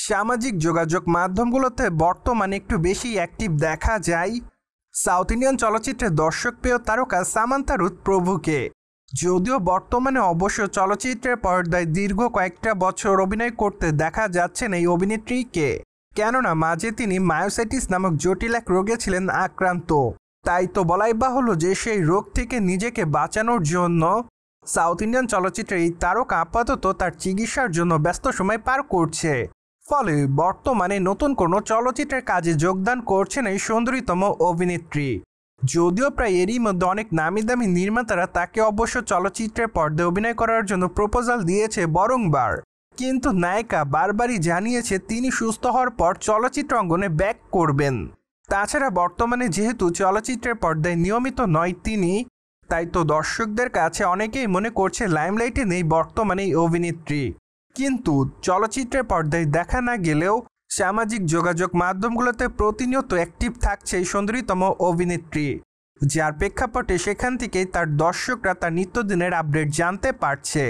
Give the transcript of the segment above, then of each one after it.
সামাজিক যোগাযোগ মাধ্যমগুলোতে বর্তমানে একটু বেশি অ্যাক্টিভ দেখা যায় সাউথ ইন্ডিয়ান চলচ্চিত্রের দর্শকপ্রিয় তারকা সামান্থা রুথ প্রভুকে। যদিও বর্তমানে অবশ্য চলচ্চিত্রের পর্দায় দীর্ঘ কয়েকটা বছর অভিনয় করতে দেখা যাচ্ছে না এই অভিনেত্রীকে, কেননা মাঝে তিনি মায়োসাইটিস নামক জটিল এক রোগে ছিলেন আক্রান্ত। তাই তো বলাই বাহুল্য যে সেই রোগ থেকে নিজেকে বাঁচানোর জন্য সাউথ ইন্ডিয়ান চলচ্চিত্রের এই তারকা আপাতত তার চিকিৎসার জন্য ব্যস্ত সময় পার করছে। ফলে বর্তমানে নতুন কোনো চলচ্চিত্রের কাজে যোগদান করছেন এই সুন্দরীতম অভিনেত্রী। যদিও প্রায় এরই মধ্যে অনেক নামি দামি নির্মাতারা তাকে অবশ্য চলচ্চিত্রের পর্দায় অভিনয় করার জন্য প্রপোজাল দিয়েছে বারংবার, কিন্তু নায়িকা বারবারই জানিয়েছে তিনি সুস্থ হওয়ার পর চলচ্চিত্র অঙ্গনে ব্যাক করবেন। তাছাড়া বর্তমানে যেহেতু চলচ্চিত্রের পর্দায় নিয়মিত নয় তিনি, তাই তো দর্শকদের কাছে অনেকেই মনে করছে লাইমলাইটে নেই বর্তমানে এই অভিনেত্রী। কিন্তু চলচ্চিত্রের পর্দায় দেখা না গেলেও সামাজিক যোগাযোগ মাধ্যমগুলোতে প্রতিনিয়ত অ্যাক্টিভ থাকছে এই সুন্দরীতম অভিনেত্রী, যার প্রেক্ষাপটে সেখান থেকেই তার দর্শকরা তার নিত্যদিনের আপডেট জানতে পারছে।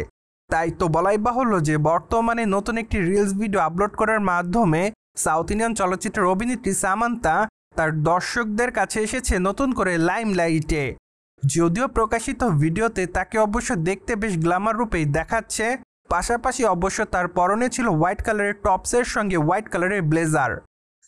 তাই তো বলাই বাহুল্য যে বর্তমানে নতুন একটি রিলস ভিডিও আপলোড করার মাধ্যমে সাউথ ইন্ডিয়ান চলচ্চিত্রের অভিনেত্রী সামান্থা তার দর্শকদের কাছে এসেছে নতুন করে লাইমলাইটে। যদিও প্রকাশিত ভিডিওতে তাকে অবশ্য দেখতে বেশ গ্ল্যামার রূপেই দেখাচ্ছে, পাশাপাশি অবশ্য তার পরনে ছিল হোয়াইট কালারের টপসের সঙ্গে হোয়াইট কালারের ব্লেজার।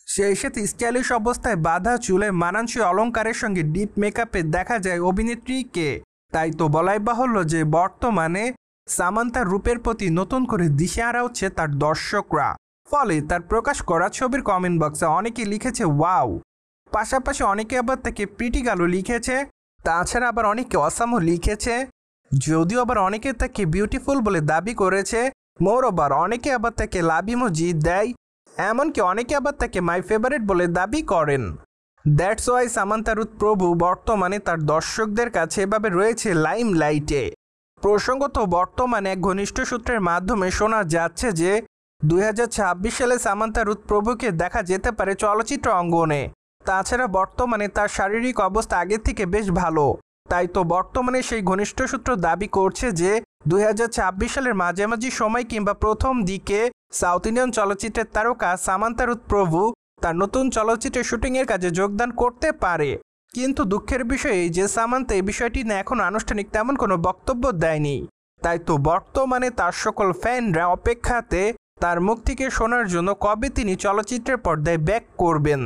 সেই সাথে স্টাইলিশ অবস্থায় বাঁধা চুলে মানানসই অলংকারের সঙ্গে ডিপ মেকআপে দেখা যায় অভিনেত্রীকে। তাই তো বলাই বাহুল্য যে বর্তমানে সামান্থার রূপের প্রতি নতুন করে দিশেহারা হচ্ছে তার দর্শকরা। ফলে তার প্রকাশ করা ছবির কমেন্ট বক্সে অনেকে লিখেছে ওয়াও, পাশাপাশি অনেকে আবার তাকে প্রিটি গার্লও লিখেছে, তাছাড়া আবার অনেকে অসামও লিখেছে। যদিও আবার অনেকে তাকে বিউটিফুল বলে দাবি করেছে, মোরওভার অনেকে আবার তাকে লাভ ইমোজি দেয়, এমনকি অনেকে আবার তাকে মাই ফেভারিট বলে দাবি করেন। দ্যাটস ওয়াই সামান্থা রুথ প্রভু বর্তমানে তার দর্শকদের কাছে এভাবে রয়েছে লাইমলাইটে। প্রসঙ্গত বর্তমানে এক ঘনিষ্ঠ সূত্রের মাধ্যমে শোনা যাচ্ছে যে 2026 সালে সামান্থা রুথ প্রভুকে দেখা যেতে পারে চলচ্চিত্র অঙ্গনে। তাছাড়া বর্তমানে তার শারীরিক অবস্থা আগের থেকে বেশ ভালো। তাই তো বর্তমানে সেই ঘনিষ্ঠ সূত্র দাবি করছে যে 2026 সালের মাঝামাঝি সময় কিংবা প্রথম দিকে সাউথ ইন্ডিয়ান চলচ্চিত্রের তারকা সামান্থা রুথ প্রভু তার নতুন চলচ্চিত্রের শুটিংয়ের কাজে যোগদান করতে পারে। কিন্তু দুঃখের বিষয় এই যে সামান্থা এই বিষয়টি নিয়ে এখন আনুষ্ঠানিক তেমন কোনো বক্তব্য দেয়নি। তাই তো বর্তমানে তার সকল ফ্যানরা অপেক্ষাতে তার মুখ থেকে শোনার জন্য কবে তিনি চলচ্চিত্রের পর্দায় ব্যাক করবেন।